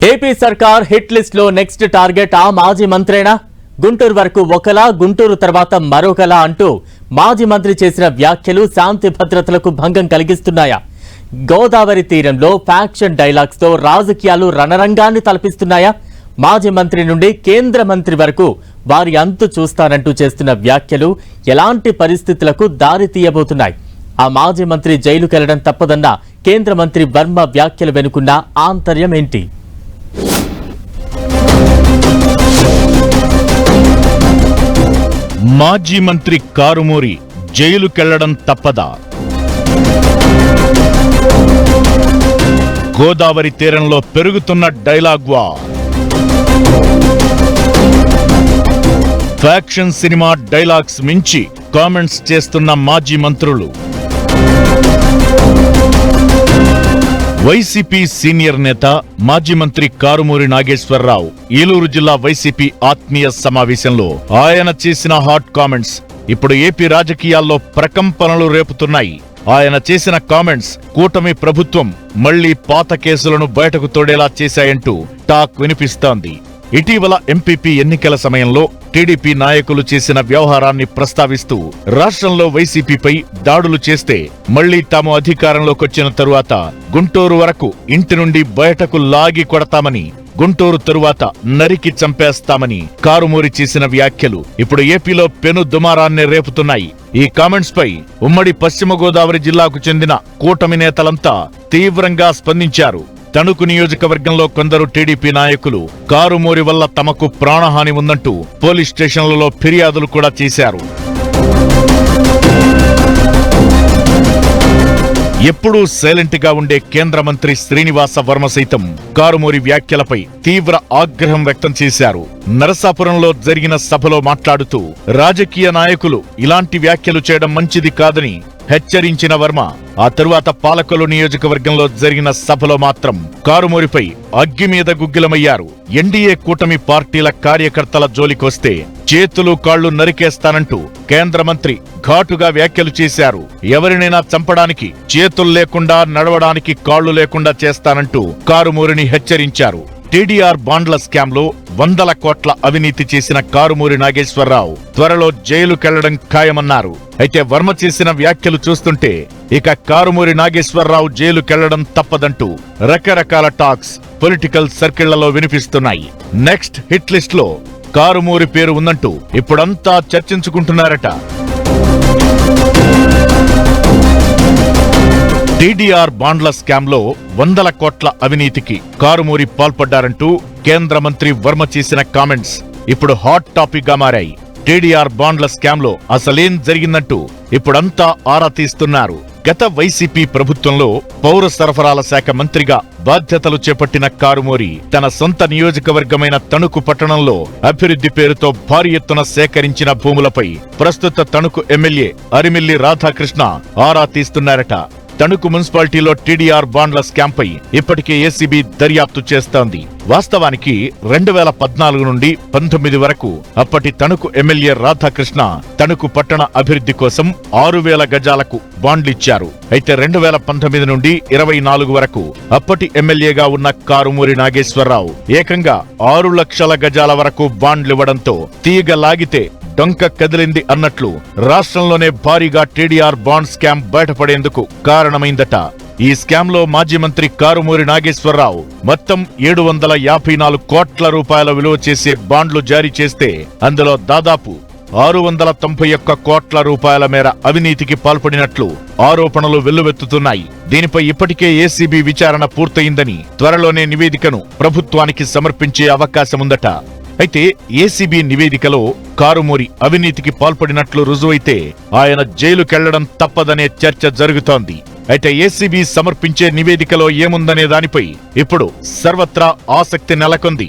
AP సర్కార్ hit list లో next target ఆ మాజీ మంత్రేనా? గుంటూరు వరకు ఒకలా, గుంటూరు తర్వాత మరొకలా అంటూ మాజీ మంత్రి చేసిన వ్యాఖ్యలు శాంతి భద్రతలకు భంగం కలిగిస్తున్నాయా? గోదావరి తీరంలో ఫ్యాక్షన్ డైలాగ్స్ తో రాజకీయాలు రణరంగాన్ని తలపిస్తున్నాయా? మాజీ మంత్రి నుండి కేంద్ర మంత్రి వరకు వారి అంతు చూస్తానంటూ చేస్తున్న వ్యాఖ్యలు ఎలాంటి పరిస్థితులకు దారి తీయబోతున్నాయి? ఆ మాజీ మంత్రి జైలుకెళ్లడం తప్పదన్న కేంద్ర మంత్రి వర్మ వ్యాఖ్యలు వెనుకున్న ఆంతర్యం ఏంటి? మాజీ మంత్రి కారుమూరి జైలుకెళ్లడం తప్పదా? గోదావరి తీరంలో పెరుగుతున్న dialogue war. Faction cinema dialogues మించి కామెంట్స్ చేస్తున్న మాజీ మంత్రులు. వైసీపీ సీనియర్ నేత మాజీ మంత్రి కారుమూరి నాగేశ్వరరావు ఏలూరు జిల్లా వైసీపీ ఆత్మీయ సమావేశంలో ఆయన చేసిన హాట్ కామెంట్స్ ఇప్పుడు ఏపీ రాజకీయాల్లో ప్రకంపనలు రేపుతున్నాయి. ఆయన చేసిన కామెంట్స్ కూటమి ప్రభుత్వం మళ్లీ పాత కేసులను బయటకు తోడేలా చేశాయంటూ టాక్ వినిపిస్తోంది. ఇటీవల ఎంపీపీ ఎన్నికల సమయంలో టీడీపీ నాయకులు చేసిన వ్యవహారాన్ని ప్రస్తావిస్తూ రాష్ట్రంలో వైసీపీపై దాడులు చేస్తే మళ్లీ తాము అధికారంలోకొచ్చిన తరువాత గుంటూరు వరకు ఇంటి నుండి బయటకు లాగి కొడతామని, గుంటూరు తరువాత నరికి చంపేస్తామని కారుమూరి చేసిన వ్యాఖ్యలు ఇప్పుడు ఏపీలో పెను దుమారాన్ని రేపుతున్నాయి. ఈ కామెంట్స్ పై ఉమ్మడి పశ్చిమ గోదావరి జిల్లాకు చెందిన కూటమి నేతలంతా తీవ్రంగా స్పందించారు. తణుకు నియోజకవర్గంలో కొందరు టీడీపీ నాయకులు కారుమూరి వల్ల తమకు ప్రాణహాని ఉందంటూ పోలీస్ స్టేషన్లలో ఫిర్యాదులు కూడా చేశారు. ఎప్పుడూ సైలెంట్ గా ఉండే కేంద్ర మంత్రి శ్రీనివాస వర్మ సైతం కారుమూరి వ్యాఖ్యలపై తీవ్ర ఆగ్రహం వ్యక్తం చేశారు. నరసాపురంలో జరిగిన సభలో మాట్లాడుతూ రాజకీయ నాయకులు ఇలాంటి వ్యాఖ్యలు చేయడం మంచిది కాదని హెచ్చరించిన వర్మ ఆ తరువాత పాలకొల్లు నియోజకవర్గంలో జరిగిన సభలో మాత్రం కారుమూరిపై అగ్గి మీద గుగ్గిలమయ్యారు. ఎన్డీఏ కూటమి పార్టీల కార్యకర్తల జోలికొస్తే చేతులు కాళ్లు నరికేస్తానంటూ కేంద్ర మంత్రి ఘాటుగా వ్యాఖ్యలు చేశారు. ఎవరినైనా చంపడానికి చేతులు లేకుండా, నడవడానికి కాళ్లు లేకుండా చేస్తానంటూ కారుమూరిని హెచ్చరించారు. టీడీఆర్ బాండ్ల స్కామ్ లో 100 కోట్ల అవినీతి చేసిన కారుమూరి నాగేశ్వరరావు త్వరలో జైలుకెళ్లడం ఖాయమన్నారు. అయితే వర్మ చేసిన వ్యాఖ్యలు చూస్తుంటే ఇక కారుమూరి నాగేశ్వరరావు జైలుకెళ్లడం తప్పదంటూ రకరకాల టాక్స్ పొలిటికల్ సర్కిళ్లలో వినిపిస్తున్నాయి. నెక్స్ట్ హిట్ లిస్ట్ లో కారుమూరి పేరు ఉందంటూ ఇప్పుడంతా చర్చించుకుంటున్నారట. టీడీఆర్ బాండ్ల స్కామ్ లో 100 కోట్ల అవినీతికి కారుమూరి పాల్పడ్డారంటూ కేంద్ర మంత్రి వర్మ చేసిన కామెంట్స్ ఇప్పుడు హాట్ టాపిక్ గా మారాయి. టీడీఆర్ బాండ్ల స్కామ్ లో అసలేం జరిగిందంటూ ఇప్పుడంతా ఆరా తీస్తున్నారు. గత వైసీపీ ప్రభుత్వంలో పౌర సరఫరాల శాఖ మంత్రిగా బాధ్యతలు చేపట్టిన కారుమూరి తన సొంత నియోజకవర్గమైన తణుకు పట్టణంలో అభివృద్ధి పేరుతో భారీ ఎత్తున సేకరించిన భూములపై ప్రస్తుత తణుకు ఎమ్మెల్యే అరిమిల్లి రాధాకృష్ణ ఆరా తీస్తున్నారట. తణుకు మున్సిపాలిటీలో టీడీఆర్ బాండ్ల స్కామ్ పై ఇప్పటికే ఏసీబీ దర్యాప్తు చేస్తోంది. వాస్తవానికి 2014 నుండి 19 వరకు అప్పటి తణుకు ఎమ్మెల్యే రాధాకృష్ణ తణుకు పట్టణ అభివృద్ధి కోసం 6000 గజాలకు బాండ్లిచ్చారు. అయితే 2019 నుండి 24 వరకు అప్పటి ఎమ్మెల్యేగా ఉన్న కారుమూరి నాగేశ్వరరావు ఏకంగా 6 లక్షల గజాల వరకు బాండ్లివ్వడంతో తీగ లాగితే డొంక కదిలింది అన్నట్లు రాష్ట్రంలోనే భారీగా టీడీఆర్ బాండ్ స్కామ్ బయటపడేందుకు కారణమైందట. ఈ స్కామ్ లో మాజీ మంత్రి కారుమూరి నాగేశ్వరరావు మొత్తం 754 కోట్ల రూపాయల విలువ చేసే బాండ్లు జారీ చేస్తే అందులో దాదాపు 691 కోట్ల రూపాయల మేర అవినీతికి పాల్పడినట్లు ఆరోపణలు వెల్లువెత్తుతున్నాయి. దీనిపై ఇప్పటికే ఏసీబీ విచారణ పూర్తయిందని, త్వరలోనే నివేదికను ప్రభుత్వానికి సమర్పించే అవకాశముందట. అయితే ఏసీబీ నివేదికలో కారుమూరి అవినీతికి పాల్పడినట్లు రుజువైతే ఆయన జైలుకెళ్లడం తప్పదనే చర్చ జరుగుతోంది. అయితే ఏసీబీ సమర్పించే నివేదికలో ఏముందనే దానిపై ఇప్పుడు సర్వత్రా ఆసక్తి నెలకొంది.